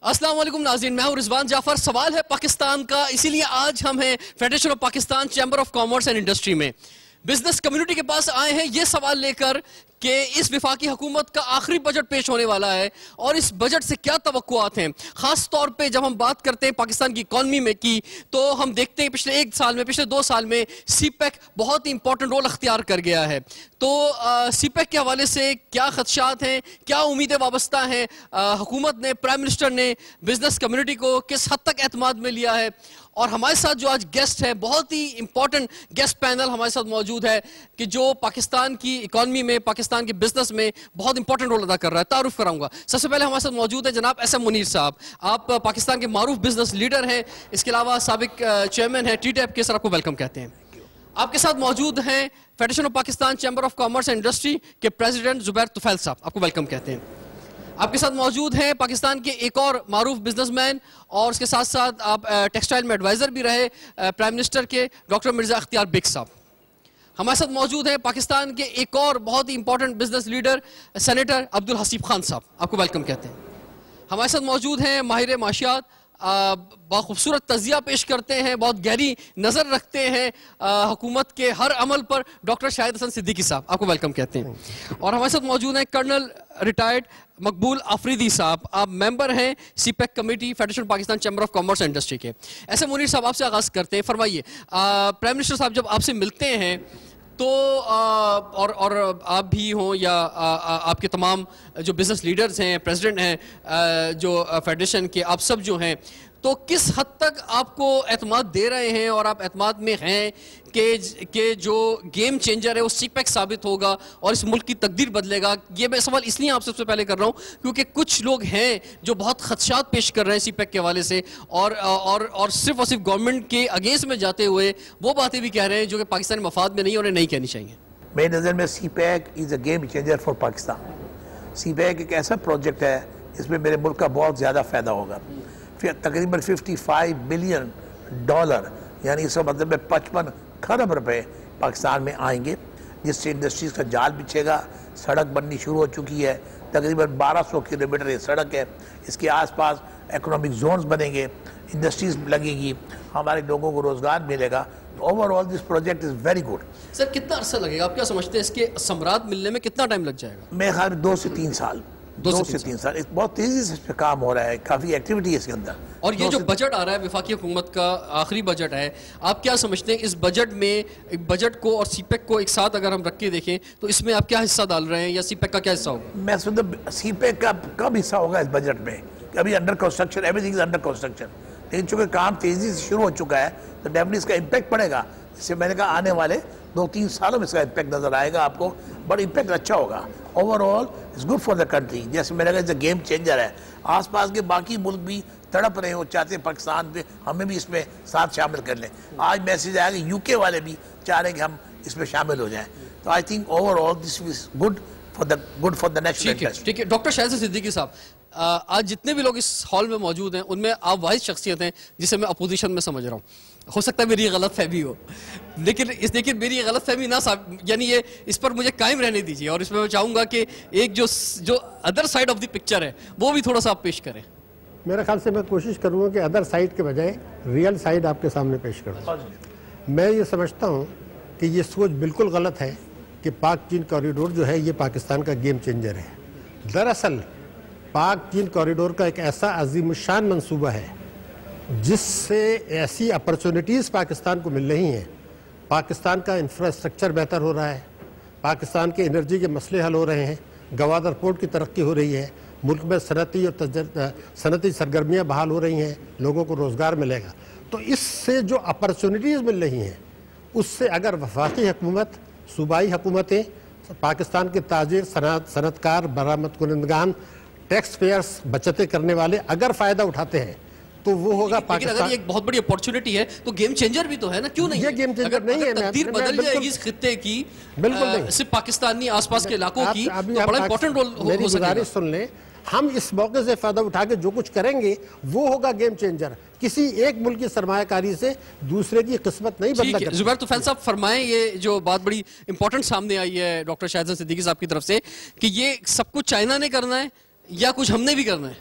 अस्सलाम वालेकुम नाज़रीन, मैं हूं रिजवान जाफर। सवाल है पाकिस्तान का, इसीलिए आज हम हैं federation of Pakistan chamber of commerce and industry में बिजनेस कम्युनिटी के पास आए हैं ये सवाल लेकर कि इस विफाकी हुकूमत का आखिरी बजट पेश होने वाला है और इस बजट से क्या तवक्कुआत हैं। खास तौर पे जब हम बात करते हैं पाकिस्तान की इकॉनमी में की, तो हम देखते हैं पिछले 1 साल में, पिछले 2 साल में सीपैक बहुत ही इंपॉर्टेंट रोल अख्तियार कर गया है। तो सीपैक के हवाले से क्या खदशात हैं, क्या उम्मीदें वाबस्ता हैं, हुकूमत ने, प्राइम मिनिस्टर ने बिजनेस कम्युनिटी को किस हद तक एतमाद में लिया है। और हमारे साथ जो आज गेस्ट है, बहुत ही इंपॉर्टेंट गेस्ट पैनल हमारे साथ मौजूद है कि जो पाकिस्तान की इकॉनमी में, पाकिस्तान के बिजनेस में बहुत इंपॉर्टेंट रोल अदा कर रहा है। तारुफ कराऊंगा। सबसे पहले हमारे साथ मौजूद है जनाब एस एम मुनीर साहब। आप पाकिस्तान के मारूफ बिजनेस लीडर हैं, इसके अलावा साबिक चेयरमैन है टी-टैप के। सर, आपको वेलकम कहते हैं। आपके साथ मौजूद हैं federation of Pakistan chamber of commerce and industry के प्रेसिडेंट जुबैर तुफैल साहब। आपको वेलकम कहते हैं। आपके साथ मौजूद हैं पाकिस्तान के एक और मारूफ बिजनेसमैन और उसके साथ साथ आप टेक्सटाइल में एडवाइजर भी रहे प्राइम मिनिस्टर के, डॉक्टर मिर्जा अख्तियार बेग साहब। हमारे साथ मौजूद हैं पाकिस्तान के एक और बहुत ही important business leader senator Abdul Haseeb Khan sahab. आपको वेलकम कहते हैं। हमारे साथ मौजूद हैं माहिर माशियात, बहुत खूबसूरत तजिया पेश करते हैं, बहुत गहरी नज़र रखते हैं हुकूमत के हर अमल पर, डॉक्टर शाहिद हसन सिद्दीकी साहब। आपको वेलकम कहते हैं। और हमारे साथ मौजूद हैं कर्नल रिटायर्ड मकबूल आफरीदी साहब। आप मेंबर हैं CPEC committee federation Pakistan chamber of commerce and industry के। ऐसे मुनीर साहब, आपसे आगाज़ करते हैं। फरमाइए, प्राइम मिनिस्टर साहब जब आपसे मिलते हैं तो और आप भी हों या आपके तमाम जो बिजनेस लीडर्स हैं, प्रेसिडेंट हैं जो फेडरेशन के, आप सब जो हैं, तो किस हद तक आपको एतमाद दे रहे हैं और आप एतमाद में हैं कि जो गेम चेंजर है वो सीपैक साबित होगा और इस मुल्क की तकदीर बदलेगा? ये मैं सवाल इसलिए आप सबसे पहले कर रहा हूँ क्योंकि कुछ लोग हैं जो बहुत खदशात पेश कर रहे हैं सीपैक के हवाले से और सिर्फ गवर्नमेंट के अगेंस्ट में जाते हुए वो बातें भी कह रहे हैं जो कि पाकिस्तानी मफाद में नहीं और नहीं कहनी चाहिए। मेरी नज़र में CPEC is a game changer for Pakistan. CPEC एक ऐसा प्रोजेक्ट है इसमें मेरे मुल्क का बहुत ज़्यादा फ़ायदा होगा। फिर तकरीबन $55 बिलियन, यानी इसका मतलब में 55 खरब रुपए पाकिस्तान में आएंगे, जिससे इंडस्ट्रीज़ का जाल बिछेगा। सड़क बननी शुरू हो चुकी है, तकरीबन 1200 किलोमीटर ये सड़क है। इसके आसपास इकोनॉमिक जोन्स बनेंगे, इंडस्ट्रीज़ लगेगी, हमारे लोगों को रोज़गार मिलेगा। Overall this project is very good. Sir, कितना अर्सा लगेगा? आप क्या समझते हैं इसके समरात मिलने में कितना टाइम लग जाएगा? मेरे ख्याल में 2 से 3 साल। 2 से 3 साल बहुत तेजी से इस पर काम हो रहा है, काफ़ी एक्टिविटी है इसके अंदर। और ये जो बजट आ रहा है विफाकी हुकूमत का आखिरी बजट है, आप क्या समझते हैं इस बजट में, बजट को और सीपैक को एक साथ अगर हम रख के देखें तो इसमें आप क्या हिस्सा डाल रहे हैं या सीपैक का क्या हिस्सा होगा? मैं समझता सीपैक का कम हिस्सा होगा इस बजट में। अभी under construction, everything is under construction, लेकिन चूँकि काम तेज़ी से शुरू हो चुका है तो डेफिनेटली इसका इम्पैक्ट पड़ेगा। जिससे मैंने कहा आने वाले 2-3 सालों में इसका इम्पैक्ट नज़र आएगा आपको, बट इम्पैक्ट अच्छा होगा। Overall it's good for the country. जैसे मैंने कहा इट्स अ गेम चेंजर है। आसपास के बाकी मुल्क भी तड़प रहे हो, चाहते हैं पाकिस्तान पे हमें भी इसमें साथ शामिल कर लें। आज मैसेज आया कि यूके वाले भी चाह रहे हैं कि हम इसमें शामिल हो जाएं। तो I think overall this is good for the national interest. ठीक है। डॉक्टर शाहिद सिद्दीकी साहब, आज जितने भी लोग इस हॉल में मौजूद हैं उनमें आप वाहिद शख्सियत हैं जिसे मैं अपोजिशन में समझ रहा हूँ। हो सकता है मेरी गलत फहमी हो, लेकिन मेरी गलत फहमी ना, यानी ये इस पर मुझे कायम रहने दीजिए और इसमें मैं चाहूँगा कि एक जो other side of the picture है वो भी थोड़ा सा आप पेश करें। मेरे ख्याल से मैं कोशिश करूँगा कि अदर साइड के बजाय रियल साइड आपके सामने पेश करूँ। मैं ये समझता हूँ कि ये सोच बिल्कुल गलत है कि पाक चीन कॉरिडोर जो है ये पाकिस्तान का गेम चेंजर है। दरअसल पाक चीन कॉरिडोर का एक ऐसा अजीमुशान मंसूबा है जिससे ऐसी अपॉर्चुनिटीज़ पाकिस्तान को मिल रही हैं। पाकिस्तान का इंफ्रास्ट्रक्चर बेहतर हो रहा है, पाकिस्तान के एनर्जी के मसले हल हो रहे हैं, गवादर पोर्ट की तरक्की हो रही है, मुल्क में सनती सरगर्मियाँ बहाल हो रही हैं, लोगों को रोज़गार मिलेगा। तो इससे जो अपॉर्चुनिटीज़ मिल रही हैं उससे अगर वफाकी हुकूमत, सूबाई हुकूमतें, पाकिस्तान के ताजिर, सनतकार, बरामद कुनंदगान, टैक्स पेयर्स, बचतें करने वाले अगर फ़ायदा उठाते हैं तो वो होगा पाकिस्तान। अगर ये एक बहुत बड़ी अपॉर्चुनिटी है तो गेम चेंजर भी तो है ना, क्यों नहीं? ये गेम चेंजर नहीं है। तकदीर बदल जाएगी इस खित्ते की, बिल्कुल नहीं, सिर्फ पाकिस्तानी आसपास के इलाकों की, तो बड़ा इंपॉर्टेंट रोल हो मेरी गुजारिश सुन लें। हम इस मौके से फायदा उठा के जो कुछ करेंगे वो होगा गेम चेंजर। किसी एक मुल्क की सरमायाकारी से दूसरे की किस्मत नहीं बदला करती। जुबैर तुफैल साहब फरमाएं, ये जो बात बड़ी इंपॉर्टेंट सामने आई है डॉक्टर शाहिद सिद्दीकी साहब की तरफ से कि ये सब कुछ चाइना ने करना है या कुछ हमने भी करना है?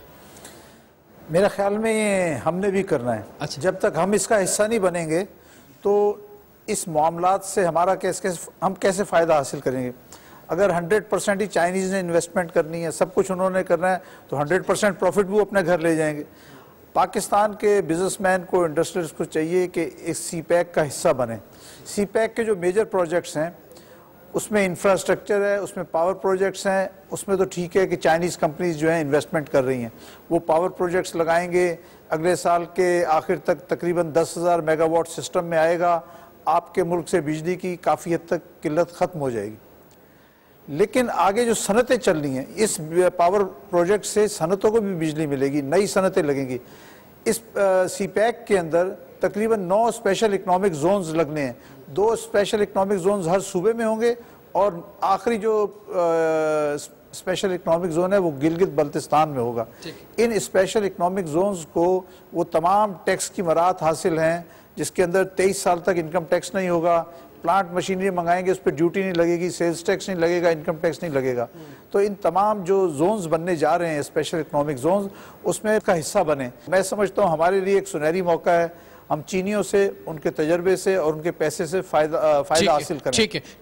मेरा ख्याल में ये हमने भी करना है। अच्छा। जब तक हम इसका हिस्सा नहीं बनेंगे तो इस मामलात से हमारा हम कैसे फ़ायदा हासिल करेंगे। अगर 100% ही चाइनीज़ ने इन्वेस्टमेंट करनी है, सब कुछ उन्होंने करना है, तो 100% प्रॉफिट भी वो अपने घर ले जाएंगे। पाकिस्तान के बिजनेसमैन को, इंडस्ट्रियलिस्ट को चाहिए कि इस CPEC का हिस्सा बने। CPEC के जो मेजर प्रोजेक्ट्स हैं उसमें इंफ्रास्ट्रक्चर है, उसमें पावर प्रोजेक्ट्स हैं, उसमें तो ठीक है कि चाइनीज़ कंपनीज जो हैं इन्वेस्टमेंट कर रही हैं, वो पावर प्रोजेक्ट्स लगाएंगे। अगले साल के आखिर तक तकरीबन 10,000 मेगावाट सिस्टम में आएगा। आपके मुल्क से बिजली की काफ़ी हद तक किल्लत ख़त्म हो जाएगी। लेकिन आगे जो सनतें चल रही हैं, इस पावर प्रोजेक्ट से सनतों को भी बिजली मिलेगी, नई सनतें लगेंगी। इस CPEC के अंदर तकरीबन 9 स्पेशल इकनॉमिक जोन्स लगने हैं। 2 स्पेशल इकनॉमिक जोन्स हर सूबे में होंगे और आखिरी जो स्पेशल इकनॉमिक जोन है वो गिलगित बल्तिस्तान में होगा। इन स्पेशल इकनॉमिक जोन्स को वो तमाम टैक्स की मराहत हासिल हैं, जिसके अंदर 23 साल तक इनकम टैक्स नहीं होगा। प्लांट मशीनरी मंगाएंगे, उस पर ड्यूटी नहीं लगेगी, सेल्स टैक्स नहीं लगेगा, इनकम टैक्स नहीं लगेगा। तो इन तमाम जो जोन्स बनने जा रहे हैं स्पेशल इकनॉमिक जोन्स, उसमें का हिस्सा बने। मैं समझता हूँ हमारे लिए एक सुनहरी मौका है, हम चीनियों से, उनके तजर्बे से और उनके पैसे से फायदा हासिल करें।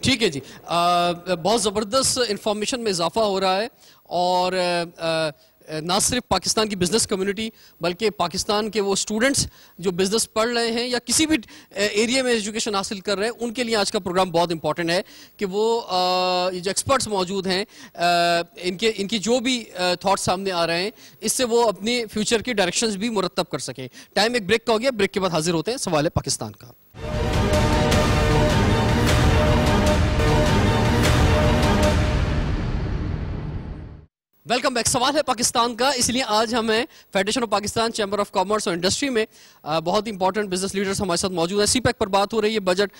ठीक है जी। बहुत ज़बरदस्त इंफॉर्मेशन में इजाफा हो रहा है और ना सिर्फ पाकिस्तान की बिजनेस कम्युनिटी बल्कि पाकिस्तान के वो स्टूडेंट्स जो बिजनेस पढ़ रहे हैं या किसी भी एरिया में एजुकेशन हासिल कर रहे हैं, उनके लिए आज का प्रोग्राम बहुत इंपॉर्टेंट है कि वो ये जो एक्सपर्ट्स मौजूद हैं इनकी जो भी थॉट्स सामने आ रहे हैं, इससे वो अपनी फ्यूचर की डायरेक्शंस भी मुरतब कर सकें। टाइम एक ब्रेक का हो गया, ब्रेक के बाद हाजिर होते हैं सवाल है पाकिस्तान का। Welcome back. सवाल है पाकिस्तान का, इसलिए आज हम हैं federation of Pakistan chamber of commerce और इंडस्ट्री में। बहुत इंपॉर्टेंट बिजनेस लीडर्स हमारे साथ मौजूद हैं। CPEC पर बात हो रही है, बजट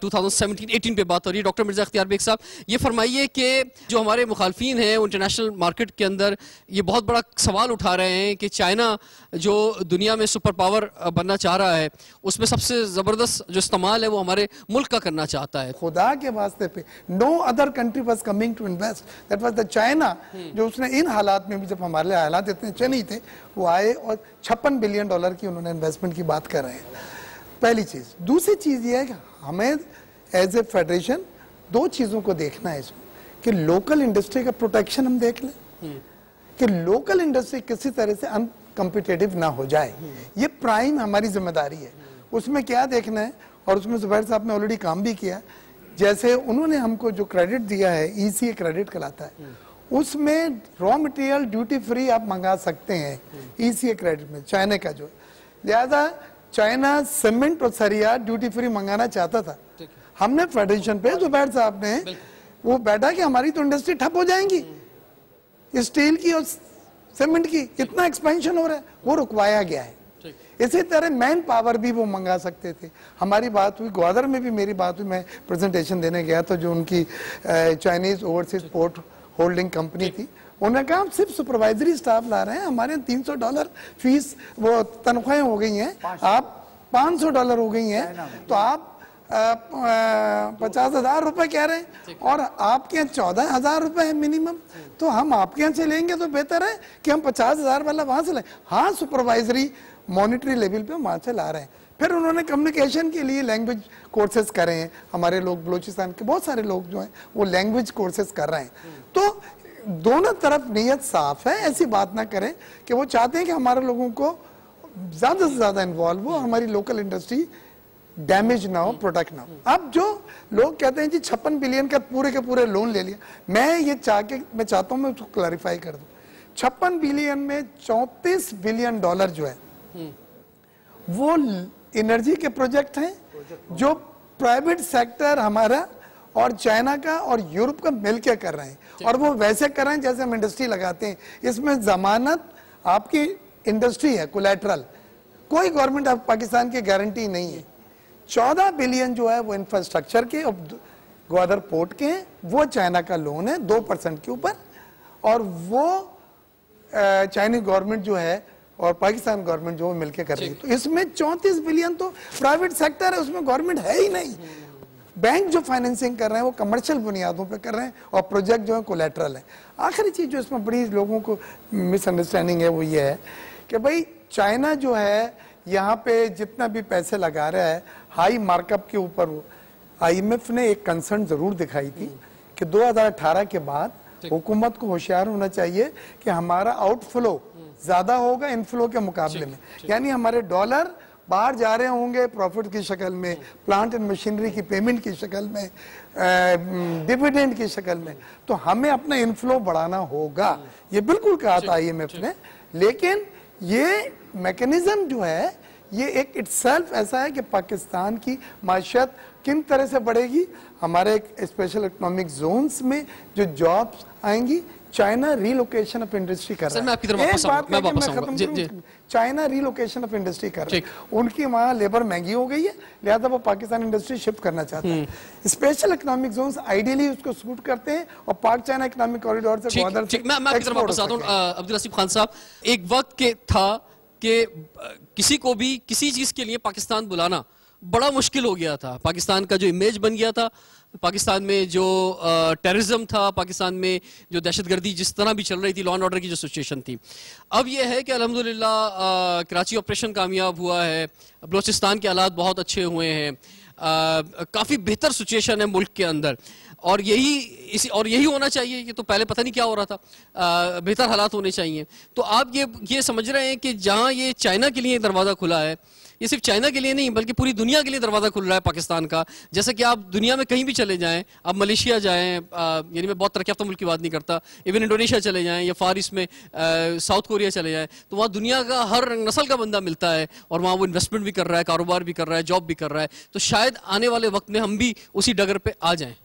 2017-18 पे बात हो रही है। डॉक्टर मिर्जा अख्तियार बेग साहब, ये फरमाइए कि जो हमारे मुखालफिन हैं इंटरनेशनल मार्केट के अंदर ये बहुत बड़ा सवाल उठा रहे हैं कि चाइना जो दुनिया में सुपर पावर बनना चाह रहा है, उसमें सबसे ज़बरदस्त जो इस्तेमाल है वो हमारे मुल्क का करना चाहता है। खुदा के वास्ते पे no other country was coming to invest, that was the China. जो उसने इन हालात में भी, जब हमारे लिए हालात इतने अच्छे नहीं थे, वो आए और $56 बिलियन की उन्होंने इन्वेस्टमेंट की बात कर रहे हैं। पहली चीज। दूसरी चीज ये है कि हमें एज ए फेडरेशन 2 चीजों को देखना है इसमें, कि लोकल इंडस्ट्री का प्रोटेक्शन हम देख लें कि लोकल इंडस्ट्री किसी तरह से अनकम्पिटेटिव ना हो जाए, ये प्राइम हमारी जिम्मेदारी है। उसमें क्या देखना है, और उसमें जुबैर साहब ने ऑलरेडी काम भी किया। जैसे उन्होंने हमको जो क्रेडिट दिया है, ECA क्रेडिट कहलाता है, उसमें रॉ मटेरियल ड्यूटी फ्री आप मंगा सकते हैं ECA क्रेडिट में, चाइना का जो। लिहाजा चाइना सीमेंट और सरिया ड्यूटी फ्री मंगाना चाहता था। हमने फेडरेशन पे जुबैर साहब ने वो बैठा कि हमारी तो इंडस्ट्री ठप हो जाएंगी, स्टील की और सीमेंट की इतना एक्सपेंशन हो रहा है, वो रुकवाया गया है। इसी तरह मैन पावर भी वो मंगा सकते थे। हमारी बात हुई, ग्वादर में भी मेरी बात हुई, मैं प्रेजेंटेशन देने गया तो जो उनकी Chinese overseas port holding company थी, उन्होंने कहा हम सिर्फ सुपरवाइजरी स्टाफ ला रहे हैं, हमारे $300 फीस वो तनख्वाहें हो गई हैं, आप $500 हो गई हैं, तो आप 50,000 रुपए कह रहे हैं और आपके यहाँ 14,000 रुपए है मिनिमम, तो हम आपके यहाँ से लेंगे तो बेहतर है कि हम 50,000 वाला वहां से लें। हाँ, सुपरवाइजरी मॉनिटरी लेवल पे वहां से ला रहे हैं। फिर उन्होंने कम्युनिकेशन के लिए लैंग्वेज कोर्सेज करे हैं। हमारे लोग बलूचिस्तान के बहुत सारे लोग जो हैं वो लैंग्वेज कोर्सेज कर रहे हैं। तो दोनों तरफ नीयत साफ है, ऐसी बात ना करें कि वो चाहते हैं कि हमारे लोगों को ज्यादा से ज्यादा इन्वॉल्व हो, हमारी लोकल इंडस्ट्री डैमेज ना हो, प्रोटेक्ट ना हो। अब जो लोग कहते हैं जी 56 बिलियन का पूरे के पूरे लोन ले लिया, मैं चाहता हूं मैं उसको क्लैरिफाई कर दूं। 56 बिलियन में $34 बिलियन जो है वो एनर्जी के प्रोजेक्ट हैं, जो प्राइवेट सेक्टर हमारा और चाइना का और यूरोप का मिलकर कर रहे हैं, और वो वैसे कर रहे हैं जैसे हम इंडस्ट्री लगाते हैं। इसमें जमानत आपकी इंडस्ट्री है, कोलैटरल, कोई गवर्नमेंट ऑफ पाकिस्तान की गारंटी नहीं है। 14 बिलियन जो है वो इंफ्रास्ट्रक्चर के और ग्वादर पोर्ट के हैं, वो चाइना का लोन है 2% के ऊपर, और वो चाइनीज गवर्नमेंट जो है और पाकिस्तान गवर्नमेंट जो मिलकर कर रही है। तो इसमें 34 बिलियन तो प्राइवेट सेक्टर है, उसमें गवर्नमेंट है ही नहीं। बैंक जो फाइनेंसिंग कर रहे हैं वो कमर्शियल बुनियादों पे कर रहे हैं, और प्रोजेक्ट जो है कोलैटरल है। आखिरी चीज जो इसमें बड़ी लोगों को मिसअंडरस्टैंडिंग है वो ये है कि भाई चाइना जो है यहाँ पे जितना भी पैसे लगा रहा है हाई मार्कअप के ऊपर, वो IMF ने एक कंसर्न जरूर दिखाई थी कि 2018 के बाद हुकूमत को होशियार होना चाहिए कि हमारा आउटफ्लो ज्यादा होगा इनफ्लो के मुकाबले में, यानी हमारे डॉलर बाहर जा रहे होंगे प्रॉफिट की शक्ल में, प्लांट एंड मशीनरी की पेमेंट की शक्ल में, डिविडेंड की शक्ल में, तो हमें अपना इनफ्लो बढ़ाना होगा। ये बिल्कुल कहा था IMF ने, लेकिन ये मैकेनिज्म जो है ये एक इटसेल्फ ऐसा है कि पाकिस्तान की माशियत किन तरह से बढ़ेगी, हमारे एक स्पेशल इकोनॉमिक जोन्स में जो जॉब्स आएंगी, चाइना रीलोकेशन ऑफ इंडस्ट्री कर रहा है। चाइना रीलोकेशन ऑफ इंडस्ट्री कर रहा है, उनकी वहाँ लेबर महंगी हो गई है, लिहाजा वो पाकिस्तान इंडस्ट्री शिफ्ट करना चाहता है। स्पेशल इकोनॉमिक जोन्स आइडियली उसको सूट करते हैं और पाक चाइना इकोनॉमिक कॉरिडोर से मैं आपकी तरफ वापस आता हूँ। अब्दुल लतीफ खान साहब, एक वक्त के था कि किसी को भी किसी चीज के लिए पाकिस्तान बुलाना बड़ा मुश्किल हो गया था। पाकिस्तान का जो इमेज बन गया था, पाकिस्तान में जो टेररिज्म था, पाकिस्तान में जो दहशतगर्दी जिस तरह भी चल रही थी, लॉ एंड ऑर्डर की जो सिचुएशन थी, अब यह है कि अल्हम्दुलिल्लाह कराची ऑपरेशन कामयाब हुआ है, बलूचिस्तान के हालात बहुत अच्छे हुए हैं, काफ़ी बेहतर सिचुएशन है मुल्क के अंदर, और यही होना चाहिए कि तो पहले पता नहीं क्या हो रहा था, बेहतर हालात होने चाहिए। तो आप ये समझ रहे हैं कि जहाँ ये चाइना के लिए दरवाज़ा खुला है, ये सिर्फ चाइना के लिए नहीं बल्कि पूरी दुनिया के लिए दरवाज़ा खुल रहा है पाकिस्तान का। जैसे कि आप दुनिया में कहीं भी चले जाएं, आप मलेशिया जाएं, यानी मैं बहुत तरक्की याफ्ता मुल्क की बात नहीं करता, इवन इंडोनेशिया चले जाएं या फार ईस्ट में साउथ कोरिया चले जाएं, तो वहाँ दुनिया का हर नस्ल का बंदा मिलता है और वहाँ वो इन्वेस्टमेंट भी कर रहा है, कारोबार भी कर रहा है, जॉब भी कर रहा है। तो शायद आने वाले वक्त में हम भी उसी डगर पर आ जाएँ।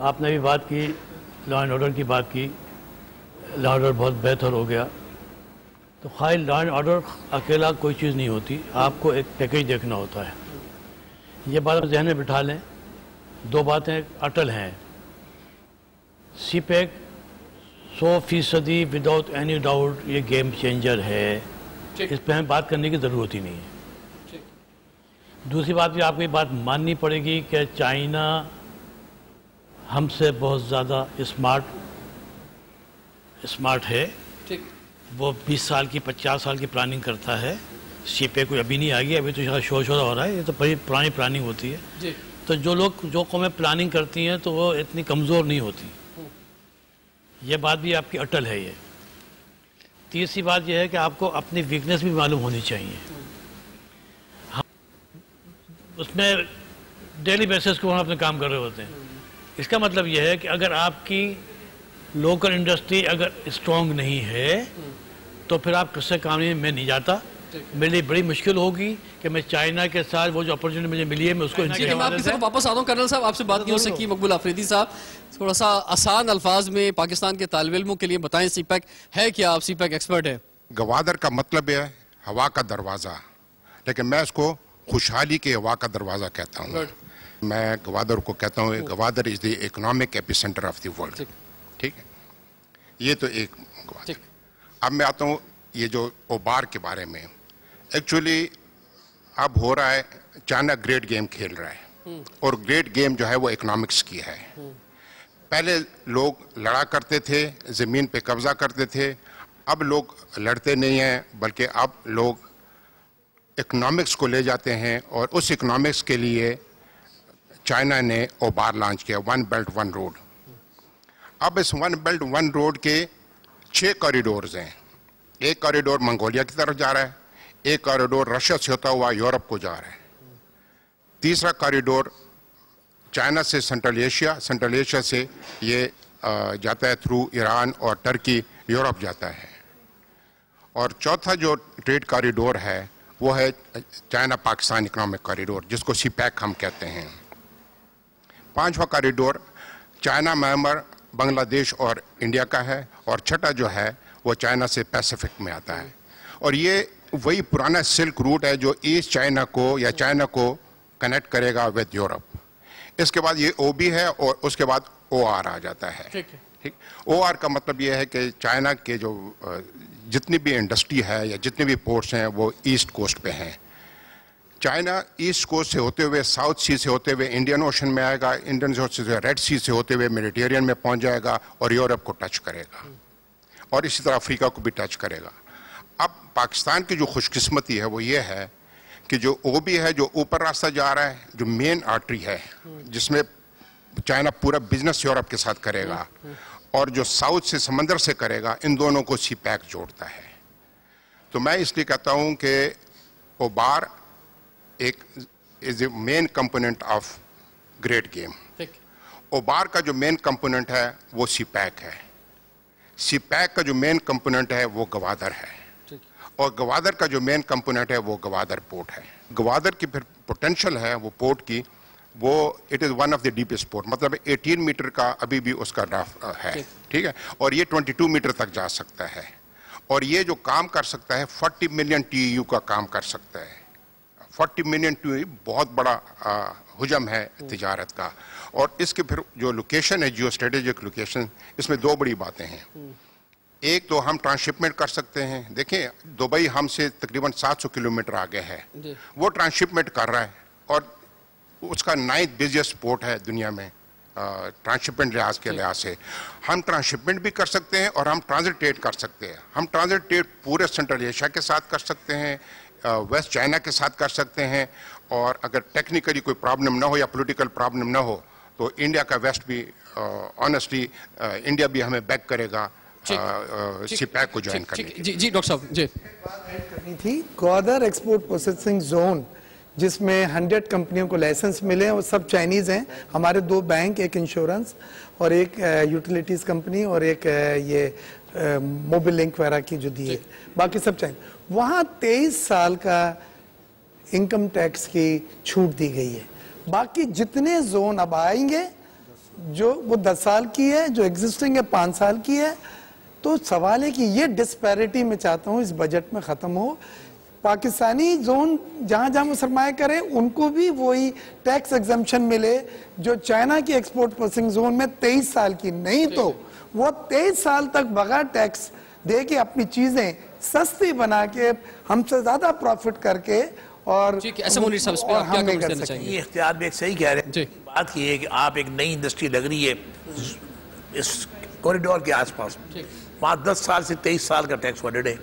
आपने भी बात की, लॉ एंड ऑर्डर की बात की, लॉ ऑर्डर बहुत बेहतर हो गया। तो खाली लॉ एंड ऑर्डर अकेला कोई चीज़ नहीं होती, आपको एक पैकेज देखना होता है। ये बात जहन में बिठा लें, दो बातें अटल हैं। CPEC 100% विदाउट एनी डाउट ये गेम चेंजर है, इस पर हमें बात करने की ज़रूरत ही नहीं है। दूसरी बात भी आपको ये बात माननी पड़ेगी कि चाइना हमसे बहुत ज़्यादा स्मार्ट है। वो 20 साल की 50 साल की प्लानिंग करता है। CPEC कोई अभी नहीं आ गई, अभी तो शोर हो रहा है, ये तो पुरानी प्लानिंग होती है जी। तो जो कौमें प्लानिंग करती हैं तो वो इतनी कमज़ोर नहीं होती, ये बात भी आपकी अटल है। ये तीसरी बात यह है कि आपको अपनी वीकनेस भी मालूम होनी चाहिए। हम उसमें डेली बेसिस को हम अपने काम कर रहे होते हैं। इसका मतलब यह है कि अगर आपकी लोकल इंडस्ट्री अगर स्ट्रॉन्ग नहीं है तो फिर आप किससे काम में नहीं जाता। मेरे लिए बड़ी मुश्किल होगी कि मैं चाइना के साथ वो जो अपॉर्चुनिटी मुझे मिली है मैं उसको वापस आता हूँ। कर्नल साहब, आपसे बात नहीं हो सकी। मकबूल आफरीदी साहब, थोड़ा सा आसान अल्फाज में पाकिस्तान के तालिब इल्मों के लिए बताएं, CPEC है क्या? आप CPEC एक्सपर्ट है। गवादर का मतलब है हवा का दरवाज़ा, लेकिन मैं उसको खुशहाली के हवा का दरवाज़ा कहता हूँ। मैं गवादर को कहता हूँ Gwadar is the economic epicentre of the world. ठीक है, ये तो एक गवादर। अब मैं आता हूँ ये जो ओबार के बारे में। एक्चुअली अब हो रहा है, चाइना ग्रेट गेम खेल रहा है और ग्रेट गेम जो है वो इकोनॉमिक्स की है। पहले लोग लड़ा करते थे, ज़मीन पे कब्जा करते थे, अब लोग लड़ते नहीं हैं बल्कि अब लोग इकोनॉमिक्स को ले जाते हैं और उस इकोनॉमिक्स के लिए चाइना ने ओबार लॉन्च किया, वन बेल्ट वन रोड। अब इस वन बेल्ट वन रोड के 6 कॉरिडोर्स हैं। एक कॉरिडोर मंगोलिया की तरफ जा रहा है, एक कॉरिडोर रशिया से होता हुआ यूरोप को जा रहा है, तीसरा कॉरिडोर चाइना से सेंट्रल एशिया से ये जाता है थ्रू ईरान और टर्की यूरोप जाता है, और चौथा जो ट्रेड कॉरिडोर है वो है चाइना पाकिस्तान इकोनॉमिक कॉरिडोर, जिसको CPEC हम कहते हैं। पांचवा कॉरिडोर चाइना, म्यांमार, बांग्लादेश और इंडिया का है, और छठा जो है वो चाइना से पैसिफिक में आता है। और ये वही पुराना सिल्क रूट है जो ईस्ट चाइना को या चाइना को कनेक्ट करेगा विद यूरोप। इसके बाद ये OB है और उसके बाद OR आ जाता है। ठीक, OR का मतलब ये है कि चाइना के जो जितनी भी इंडस्ट्री है या जितने भी पोर्ट्स हैं वो ईस्ट कोस्ट पे हैं। चाइना ईस्ट कोस्ट से होते हुए, साउथ सी से होते हुए इंडियन ओशन में आएगा, इंडियन ओशन से रेड सी से होते हुए मेडिटेरियन में पहुंच जाएगा और यूरोप को टच करेगा, और इसी तरह अफ्रीका को भी टच करेगा। अब पाकिस्तान की जो खुशकिस्मती है वो ये है कि जो ओबी है, जो ऊपर रास्ता जा रहा है, जो मेन आर्टरी है जिसमें चाइना पूरा बिजनेस यूरोप के साथ करेगा और जो साउथ से समंदर से करेगा, इन दोनों को सीपैक जोड़ता है। तो मैं इसलिए कहता हूं कि ओबार एक is the main component of great game. OBOR का जो मेन कंपोनेंट है वो सीपैक है, सीपैक का जो मेन कंपोनेंट है वो गवादर है, और गवादर का जो मेन कंपोनेंट है वो गवादर पोर्ट है। गवादर की फिर पोटेंशियल है वो पोर्ट की, वो it is one of the deepest port, मतलब 18 मीटर का अभी भी उसका ड्राफ्ट है, ठीक है, और ये 22 मीटर तक जा सकता है, और ये जो काम कर सकता है 40 मिलियन TEU का काम कर सकता है। 40 मिलियन TEU बहुत बड़ा हुजम है तिजारत का। और इसके फिर जो लोकेशन है, जियो स्ट्रेटेजिक लोकेशन, इसमें दो बड़ी बातें हैं। एक तो हम ट्रांसशिपमेंट कर सकते हैं, देखें दुबई हमसे तकरीबन 700 किलोमीटर आगे है, वो ट्रांसशिपमेंट कर रहा है और उसका 9th बिजिएस्ट पोर्ट है दुनिया में ट्रांसशिपमेंट लिहाज के लिहाज से। हम ट्रांसशिपमेंट भी कर सकते हैं और हम ट्रांजिट ट्रेड कर सकते हैं। हम ट्रांजिट ट्रेड पूरे सेंट्रल एशिया के साथ कर सकते हैं, वेस्ट चाइना के साथ कर सकते हैं, और अगर टेक्निकली कोई प्रॉब्लम ना हो या पॉलिटिकल प्रॉब्लम ना हो तो इंडिया का वेस्ट भी ऑनेस्टली इंडिया भी हमें बैक करेगा सीपैक को ज्वाइन करने के लिए। जी डॉक्टर साहब, जी करनी थी ग्वादर एक्सपोर्ट प्रोसेसिंग जोन, जिसमें 100 कंपनियों को लाइसेंस मिले हैं, वो सब चाइनीज हैं। हमारे 2 बैंक, एक इंश्योरेंस और एक यूटिलिटीज कंपनी और एक ये मोबाइल लिंक वगैरह की जो दी है, बाकी सब चाइनीज। वहाँ 23 साल का इनकम टैक्स की छूट दी गई है। बाकी जितने जोन अब आएंगे जो वो 10 साल की है, जो एग्जिस्टिंग है 5 साल की है। तो सवाल है कि ये डिस्पैरिटी मैं चाहता हूँ इस बजट में ख़त्म हो। पाकिस्तानी जोन जहाँ जहाँ वो सरमाया करें उनको भी वही टैक्स एग्जम्पशन मिले जो चाइना की एक्सपोर्ट प्रोसेसिंग जोन में 23 साल की, नहीं तो वो 23 साल तक बगैर टैक्स दे के अपनी चीज़ें सस्ती बना के हमसे ज़्यादा प्रॉफिट करके और हम नहीं कर सकते। ये इख्तियार भी एक सही कह रहे हैं। बात ये है कि आप एक नई इंडस्ट्री लग रही है इस कॉरिडोर के आसपास, वहाँ 10 साल से 23 साल का टैक्स हॉलिडे है,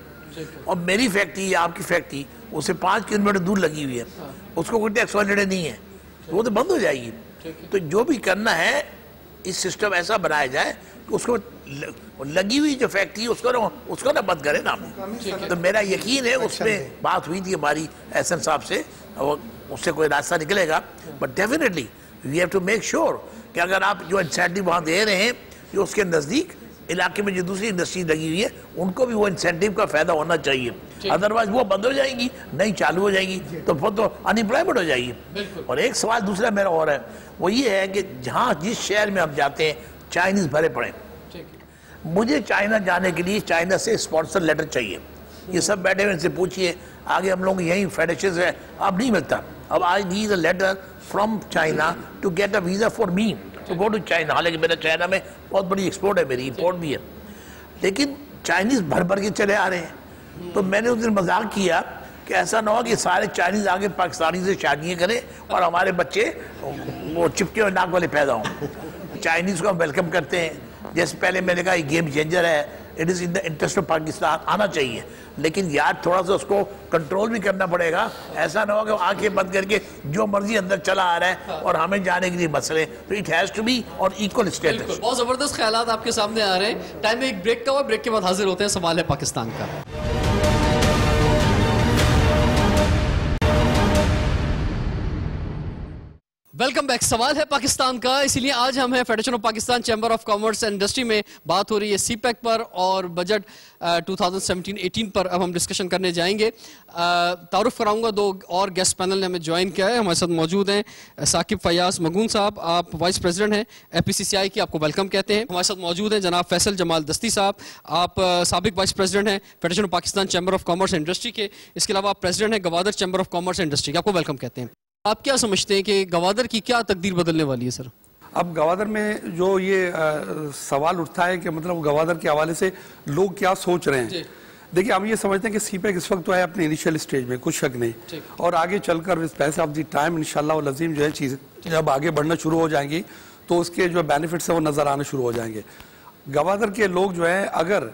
और मेरी फैक्ट्री या आपकी फैक्ट्री उससे 5 किलोमीटर दूर लगी हुई है, उसको कोई टैक्स हॉलिडे नहीं है, वो तो बंद हो जाएगी। तो जो भी करना है इस सिस्टम ऐसा बनाया जाए कि उसको लगी हुई जो फैक्ट्री उसको ना बंद करें ना। तो मेरा यकीन है उसमें बात हुई थी हमारी एहसन साहब से, और उससे कोई रास्ता निकलेगा। But definitely we have to make sure कि अगर आप जो इंसेंटिव वहाँ दे रहे हैं कि उसके नज़दीक इलाके में जो दूसरी इंडस्ट्री लगी हुई है उनको भी वो इंसेंटिव का फायदा होना चाहिए, अदरवाइज वो बंद हो जाएंगी, नहीं चालू हो जाएगी तो फिर तो अनएम्प्लॉयमेंट हो जाएगी। और एक सवाल दूसरा मेरा और है, वो ये है कि जहाँ जिस शहर में हम जाते हैं चाइनीज भरे पड़े, मुझे चाइना जाने के लिए चाइना से स्पॉन्सर लेटर चाहिए। ये सब बैठे हुए इनसे पूछिए, आगे हम लोग यही फेडरेशन है, अब नहीं मिलता। अब I need a letter from China to get a visa for me to go to China. हालांकि मेरा चाइना में बहुत बड़ी एक्सपोर्ट है, मेरी इंपोर्ट भी है, लेकिन चाइनीज भर भर के चले आ रहे हैं। तो मैंने उस दिन मजाक किया कि ऐसा ना हो कि सारे चाइनीज आगे पाकिस्तानी से शादियाँ करें और हमारे बच्चे वो चिपके और नाक वाले पैदा हों। चाइनीज को हम वेलकम करते हैं, जैसे पहले मैंने कहा गेम चेंजर है, it is in the interest of Pakistan, आना चाहिए, लेकिन यार थोड़ा सा उसको कंट्रोल भी करना पड़ेगा। ऐसा ना हो कि आंखें बंद करके जो मर्जी अंदर चला आ रहा है और हमें जाने के लिए मसले। तो it has to be on equal status. बहुत ज़बरदस्त ख्यालात आपके सामने आ रहे हैं। टाइम में एक ब्रेक का हुआ, ब्रेक के बाद हाजिर होते हैं। सवाल है पाकिस्तान का। Welcome back. सवाल है पाकिस्तान का, इसीलिए आज हम हैं federation of Pakistan chamber of commerce and industry में। बात हो रही है सीपैक पर और बजट 2017-18 पर अब हम डिस्कशन करने जाएंगे। तारुफ कराऊंगा, 2 और गेस्ट पैनल ने हमें ज्वाइन किया है, हमारे साथ मौजूद हैं साकिब फयाज मगून साहब, आप वाइस प्रेसिडेंट हैं APCCI की, आपको वेलकम कहते हैं। हमारे साथ मौजूद हैं जनाब फैसल जमाल दस्ती साहब, आप साबिक वाइस प्रेसिडेंट हैं federation of Pakistan chamber of commerce and industry के। इसके अलावा आप प्रेसिडेंट हैं Gwadar chamber of commerce and industry के, आपको वेलकम कहते हैं। आप क्या समझते हैं कि गवादर की क्या तकदीर बदलने वाली है सर? अब गवादर में जो ये सवाल उठता है कि मतलब गवादर के हवाले से लोग क्या सोच रहे हैं। देखिए, हम ये समझते हैं कि सीपैक इस वक्त तो है अपने इनिशियल स्टेज में, कुछ शक नहीं, और आगे चलकर विद पैस ऑफ द टाइम इंशाल्लाह लजीम जो है चीज़ जब आगे बढ़ना शुरू हो जाएंगी तो उसके जो बेनिफिट्स है वो नज़र आना शुरू हो जाएंगे। गवादर के लोग जो है अगर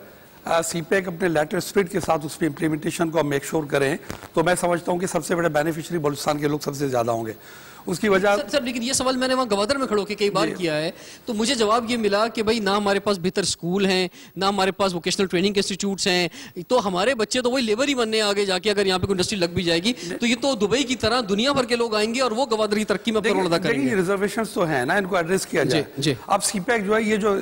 सीपेक अपने लेटर स्पिरिट के साथ उसमें इम्प्लीमेंटेशन को मेक श्योर करें, तो मैं समझता हूँ कि सबसे बड़े बेनिफिशियरी बलूचिस्तान के लोग सबसे ज़्यादा होंगे। उसकी वजह सर लेकिन ये सवाल मैंने वहाँ गवादर में खड़ो के कई बार किया है, तो मुझे जवाब ये मिला कि भाई ना हमारे पास बेहतर स्कूल हैं, ना हमारे पास वोकेशनल ट्रेनिंग इंस्टीट्यूट्स हैं, तो हमारे बच्चे तो वही लेबर ही बनने आगे जाके अगर यहाँ पे कोई इंडस्ट्री लग भी जाएगी तो ये तो दुबई की तरह दुनिया भर के लोग आएंगे और वो गवादर की तरक्की में अपना रोल अदा करेंगे। रिजर्वेशंस तो है ना, इनको एड्रेस किया जाए। अब सीपैक जो है ये जो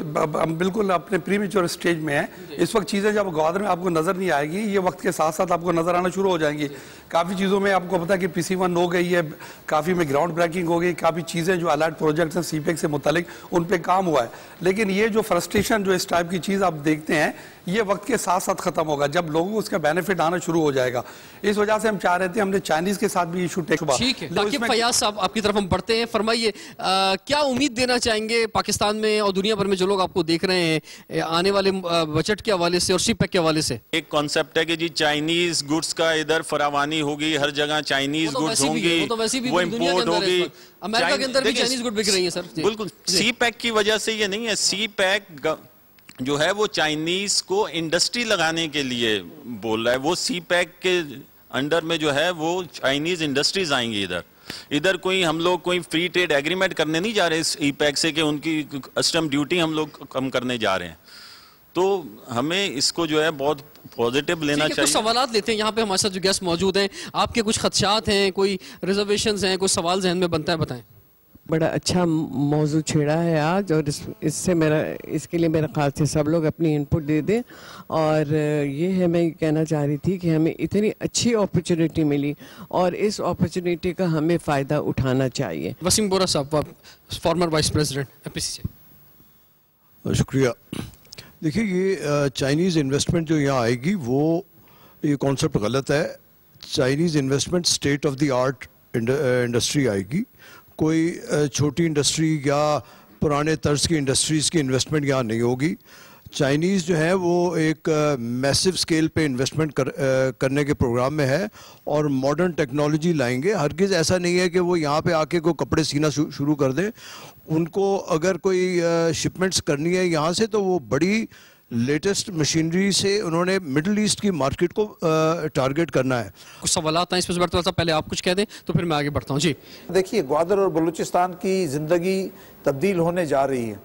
बिल्कुल अपने प्रीमेच्योर स्टेज में है इस वक्त, चीजें जब गवादर में आपको नजर नहीं आएगी, ये वक्त के साथ साथ आपको नजर आना शुरू हो जाएंगी। काफी चीजों में आपको पता है कि PC1 हो गई है, काफी में ग्राउंड ब्रेकिंग हो गई, काफी चीजें जो अलर्ट प्रोजेक्ट्स हैं सीपेक से मुतालिक उन पे काम हुआ है। लेकिन ये जो फ्रस्ट्रेशन जो इस टाइप की चीज आप देखते हैं ये वक्त के साथ साथ खत्म होगा जब लोगों को उसका बेनिफिट आना शुरू हो जाएगा। इस वजह से हम चाह रहे थे, हमने चाइनीज के साथ भी इशू टेक हुआ। ठीक है, ताकिब फयाज साहब आपकी तरफ हम बढ़ते हैं, फरमाइए क्या उम्मीद देना चाहेंगे पाकिस्तान में और दुनिया भर में जो लोग आपको देख रहे हैं आने वाले बजट के हवाले से और सीपेक के हवाले से? एक कॉन्सेप्ट है कि जी चाइनीज गुड्स का इधर फरावानी होगी, हर जगह चाइनीज गुड्स होंगी, वो इम्पोर्ट होगी। अमेरिका के अंदर भी चाइनीज गुड बिक रही है सर। बिल्कुल, सीपेक की वजह से ये नहीं है। सीपेक जो है वो चाइनीज को इंडस्ट्री लगाने के लिए बोल रहा है। वो सीपेक के अंडर में जो है वो चाइनीज इंडस्ट्रीज आएंगी इधर कोई हम लोग कोई फ्री ट्रेड एग्रीमेंट करने नहीं जा रहे इस सीपेक से कि उनकी कस्टम ड्यूटी हम लोग कम करने जा रहे हैं। तो हमें इसको जो है बहुत पॉजिटिव लेना चाहिए। कुछ सवालात लेते हैं, यहाँ पे हमारे साथ जो गेस्ट मौजूद हैं, आपके कुछ खदशात हैं, कोई रिजर्वेशंस हैं, कोई सवाल जहन में बनता है, बताएं। बड़ा अच्छा मौजू छेड़ा है आज और इससे इसके लिए मेरा ख्याल से सब लोग अपनी इनपुट दे दें। और ये है, मैं कहना चाह रही थी कि हमें इतनी अच्छी अपॉर्चुनिटी मिली और इस अपॉर्चुनिटी का हमें फ़ायदा उठाना चाहिए। वसीम बोरा साहब, फॉर्मर वाइस प्रेसिडेंट एपीसी से। शुक्रिया। देखिए, ये चाइनीज़ इन्वेस्टमेंट जो यहाँ आएगी वो ये कॉन्सेप्ट गलत है। Chinese investment state of the art industry आएगी, कोई छोटी इंडस्ट्री या पुराने तर्ज की इंडस्ट्रीज़ की इन्वेस्टमेंट यहाँ नहीं होगी। चाइनीज़ जो है वो एक मैसिव स्केल पे इन्वेस्टमेंट करने के प्रोग्राम में है और मॉडर्न टेक्नोलॉजी लाएंगे। हरगिज़ ऐसा नहीं है कि वो यहाँ पे आके कोई कपड़े सीना शुरू कर दें। उनको अगर कोई शिपमेंट्स करनी है यहाँ से तो वो बड़ी लेटेस्ट मशीनरी से उन्होंने मिडिल ईस्ट की मार्केट को टारगेट करना है। कुछ सवालात हैं इसमें बढ़ता, पहले आप कुछ कह दें तो फिर मैं आगे बढ़ता हूँ। जी देखिए, ग्वादर और बलूचिस्तान की ज़िंदगी तब्दील होने जा रही है।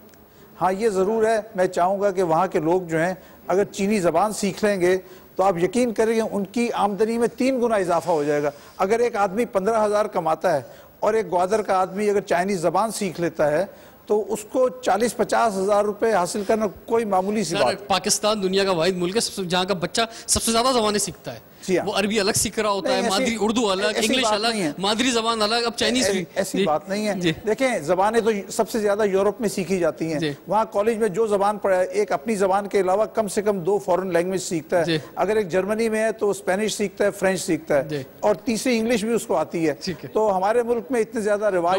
हाँ, ये ज़रूर है, मैं चाहूँगा कि वहाँ के लोग जो हैं अगर चीनी ज़बान सीख लेंगे तो आप यकीन करेंगे उनकी आमदनी में 3 गुना इजाफा हो जाएगा। अगर एक आदमी 15,000 कमाता है और एक ग्वादर का आदमी अगर चाइनीज़ ज़बान सीख लेता है तो उसको 40-50 हज़ार रुपए हासिल करना कोई मामूली सी बात। पाकिस्तान दुनिया का वाहिद मुल्क है जहाँ का बच्चा सबसे ज्यादा ज़बानें सीखता है। वो अरबी अलग सीख रहा होता है, मादरी उर्दू अलग, इंग्लिश अलग, मादरी जबान अलग, अब चाइनीज भी। ऐसी बात नहीं है। देखें, जबानें तो सबसे ज्यादा यूरोप में सीखी जाती हैं। वहाँ कॉलेज में जो जबान पढ़ा, एक अपनी जबान के अलावा कम से कम 2 फॉरेन लैंग्वेज सीखता है। अगर एक जर्मनी में है तो स्पेनिश सीखता है, फ्रेंच सीखता है और तीसरी इंग्लिश भी उसको आती है। तो हमारे मुल्क में इतने ज्यादा रिवाज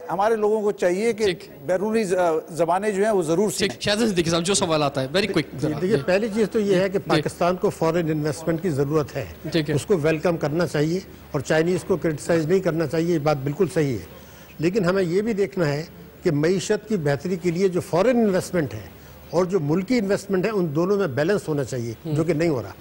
हमारे लोगों को चाहिए कि बैरूनी जबानें जो है वो जरूर सीखें। शाहिद सिद्दीकी साहब, जो सवाल आता है वेरी क्विक। देखिए, पहली चीज तो ये है कि पाकिस्तान को फॉरेन इन्वेस्टमेंट की जरूरत है, उसको वेलकम करना चाहिए और चाइनीज को क्रिटिसाइज नहीं करना चाहिए, ये बात बिल्कुल सही है। लेकिन हमें ये भी देखना है कि मईशत की बेहतरी के लिए जो फॉरेन इन्वेस्टमेंट है और जो मुल्की इन्वेस्टमेंट है उन दोनों में बैलेंस होना चाहिए, जो कि नहीं हो रहा।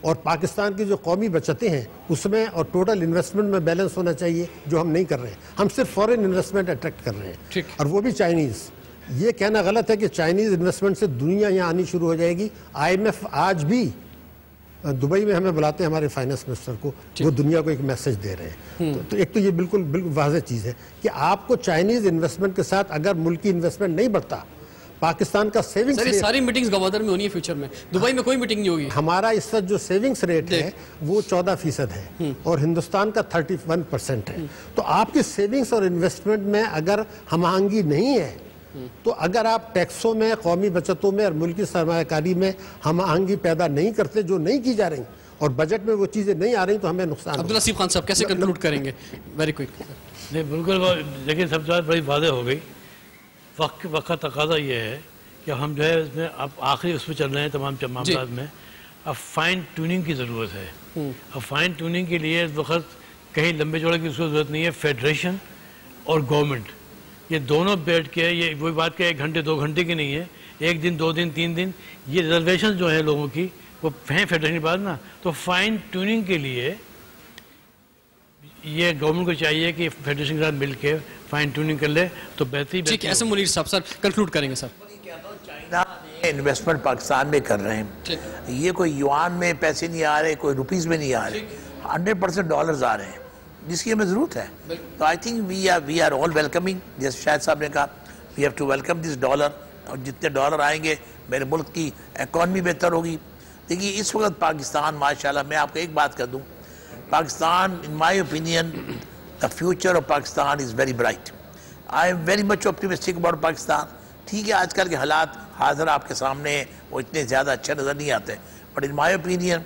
और पाकिस्तान की जो कौमी बचतें हैं उसमें और टोटल इन्वेस्टमेंट में बैलेंस होना चाहिए, जो हम नहीं कर रहे हैं। हम सिर्फ फॉरेन इन्वेस्टमेंट अट्रैक्ट कर रहे हैं और वो भी चाइनीज। ये कहना गलत है कि चाइनीज इन्वेस्टमेंट से दुनिया यहाँ आनी शुरू हो जाएगी। IMF आज भी दुबई में हमें बुलाते हैं, हमारे फाइनेंस मिनिस्टर को, वो दुनिया को एक मैसेज दे रहे हैं। तो एक तो ये बिल्कुल वाज़ेह चीज़ है कि आपको चाइनीज इन्वेस्टमेंट के साथ अगर मुल्की इन्वेस्टमेंट नहीं बढ़ता, पाकिस्तान का सेविंग्स रेट, सारी मीटिंग्स गवादर में होनी है फ्यूचर में, दुबई में कोई मीटिंग नहीं होगी। हमारा इस वक्त जो सेविंग्स रेट है वो 14% है और हिंदुस्तान का 31% है। तो आपकी सेविंग्स और इन्वेस्टमेंट में अगर हमआहंगी नहीं है तो अगर आप टैक्सों में, कौमी बचतों में और मुल्की सरमायाकारी में हमआहंगी पैदा नहीं करते, जो नहीं की जा रही, और बजट में वो चीज़ें नहीं आ रही, तो हमें नुकसान। अब्दुल लतीफ खान साहब, कैसे कंक्लूड करेंगे? Very quick. नहीं, बिल्कुल, लेकिन सबसे ज़्यादा बड़ी वादे हो गई। वक्त का तकाजा ये है कि हम जो है इसमें अब आखिरी उसमें चल रहे हैं तमाम मामलात में। अब फाइन ट्यूनिंग की ज़रूरत है। अब फाइन ट्यूनिंग के लिए इस वक्त कहीं लंबे चौड़े की उसको ज़रूरत नहीं है। फेडरेशन और गवर्नमेंट ये दोनों बैठ के, ये वही बात के 1 घंटे 2 घंटे की नहीं है, 1 दिन 2 दिन 3 दिन, ये रिजर्वेशन जो है लोगों की वो हैं फेडरेशन के पास ना, तो फाइन ट्यूनिंग के लिए ये गवर्नमेंट को चाहिए कि फेडरेशन के साथ मिल के फाइन ट्यूनिंग कर ले तो बेहतरी। ठीक है, ऐसे मुनीर साहब, सर कंक्लूड करेंगे सर। इन्वेस्टमेंट पाकिस्तान में कर रहे हैं, ये कोई युआन में पैसे नहीं आ रहे, कोई रुपीस में नहीं आ रहे, 100% डॉलर्स आ रहे हैं, जिसकी हमें जरूरत है। तो I think we are all welcoming, जैसे शाहिद साहब ने कहा, we have to welcome this dollar, और जितने डॉलर आएंगे मेरे मुल्क की इकॉनमी बेहतर होगी। देखिए इस वक्त पाकिस्तान माशाल्लाह, मैं आपको एक बात कर दूं, पाकिस्तान इन my opinion the future of Pakistan is very bright. I am very much optimistic about Pakistan. ठीक है, आजकल के हालात हाजिर आपके सामने हैं, वो इतने ज़्यादा अच्छे नज़र नहीं आते, but in my opinion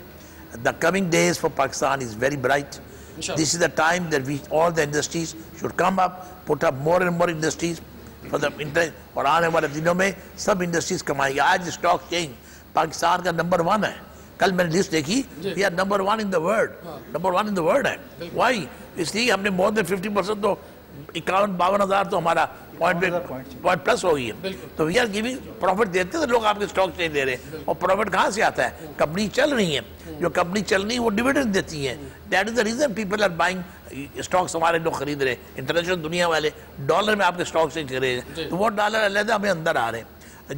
the coming days for Pakistan is very bright. This is the time that we all the industries should come up, put up more and more industries for the interest, और आने वाले दिनों में सब industries कमाएंगे। आज stock exchange Pakistan का number 1 है, कल मैंने लिस्ट देखी, we are number 1 in the world, number 1 in the world है। वाई? इसलिए हमने मोर देन 50%, तो 51-52 हज़ार तो हमारा पॉइंट प्लस हो गई है। तो वी आर गिविंग प्रॉफिट, देते हैं तो लोग आपके स्टॉक चेंज दे रहे हैं, और प्रॉफिट कहाँ से आता है? कंपनी चल रही है, जो कंपनी चल रही है वो डिविडेंड देती है। That is the reason people are buying stocks, हमारे लोग खरीद रहे हैं, इंटरनेशनल दुनिया वाले डॉलर में आपके स्टॉक चेंज कर रहे हैं, तो वो डॉलर अलग हमें अंदर आ रहे हैं।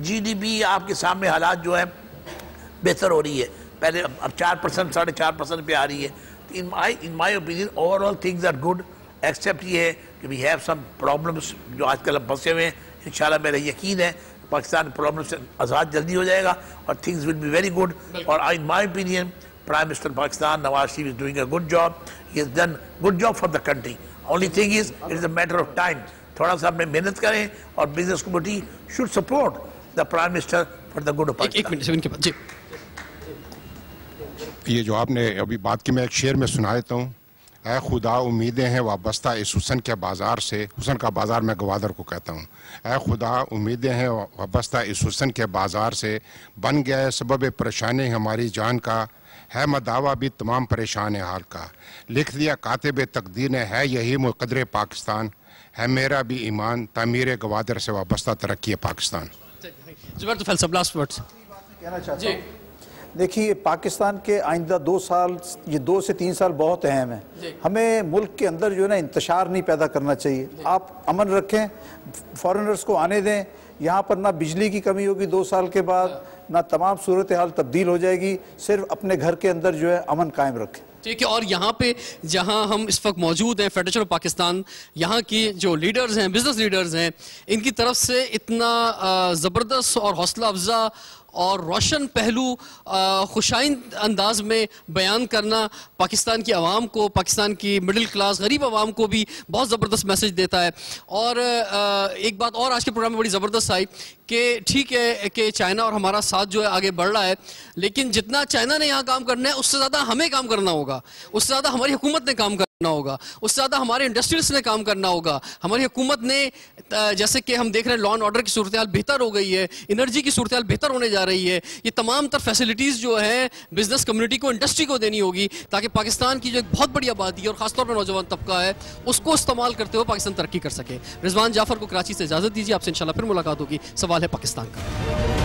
GDP आपके सामने हालात जो है बेहतर हो रही है, पहले अब 4% 4.5% पे आ रही है। In my opinion overall things are good, except ये है कि वी हैव सम प्रॉब्लम्स जो आजकल हम फंसे हुए हैं। इंशाल्लाह मेरा यकीन है पाकिस्तान प्रॉब्लम से आज़ाद जल्दी हो जाएगा और things will be very good. और in my opinion prime minister Pakistan Nawaz Sharif is doing a good job, he has done good job for the country. Only thing is it is a matter of time, थोड़ा सा अपने मेहनत करें, और business community should support the prime minister for the good of Pakistan. ये जो आपने अभी बात की, मैं एक शेर में सुना देता हूँ। ऐ खुदा उम्मीदें हैं वाबस्ता इस हुसन के बाज़ार से, हुसन का बाज़ार मैं गवादर को कहता हूँ। ऐ खुदा उम्मीदें हैं वाबस्ता इस हुसन के बाज़ार से, बन गया है सबब परेशानी हमारी जान का, है मदावा भी तमाम परेशान हाल का, लिख दिया कातिब तकदीर ने है यही मुक़द्दर पाकिस्तान, है मेरा भी ईमान तामीर गवादर से वाबस्ता तरक्की पाकिस्तान। कहना चाहता हूँ, देखिए पाकिस्तान के आइंदा 2 साल, ये 2 से 3 साल बहुत अहम है। हमें मुल्क के अंदर जो है ना इंतशार नहीं पैदा करना चाहिए। आप अमन रखें, फॉरेनर्स को आने दें, यहाँ पर ना बिजली की कमी होगी 2 साल के बाद, ना तमाम सूरत हाल तब्दील हो जाएगी। सिर्फ अपने घर के अंदर जो है अमन कायम रखें। ठीक है, और यहाँ पे जहाँ हम इस वक्त मौजूद हैं, फेडरेशन ऑफ पाकिस्तान, यहाँ की जो लीडर्स हैं, बिजनेस लीडर्स हैं, इनकी तरफ से इतना ज़बरदस्त और हौसला अफजा और रोशन पहलू खुशाइंद अंदाज में बयान करना पाकिस्तान की आवाम को, पाकिस्तान की मिडिल क्लास गरीब आवाम को भी बहुत ज़बरदस्त मैसेज देता है। और एक बात और आज के प्रोग्राम में बड़ी ज़बरदस्त आई कि ठीक है कि चाइना और हमारा साथ जो है आगे बढ़ रहा है, लेकिन जितना चाइना ने यहाँ काम करना है उससे ज़्यादा हमें काम करना होगा, उससे ज़्यादा हमारी हुकूमत ने काम करना होगा, उससे ज़्यादा हमारे इंडस्ट्रीज ने काम करना होगा। हमारी हुकूमत ने, जैसे कि हम देख रहे हैं, लॉ एंड ऑर्डर की सूरत हाल बेहतर हो गई है, एनर्जी की सूरत हाल बेहतर होने जा रही है। ये तमाम तर फैसिलिटीज़ जो है बिजनेस कम्युनिटी को, इंडस्ट्री को देनी होगी, ताकि पाकिस्तान की जो एक बहुत बड़ी आबादी है और ख़ासतौर पर नौजवान तबका है, उसको इस्तेमाल करते हुए पाकिस्तान तरक्की कर सके। रिजवान जाफर को कराची से इजाज़त दीजिए, आपसे इंशाल्लाह फिर मुलाकात होगी। सवाल है पाकिस्तान का।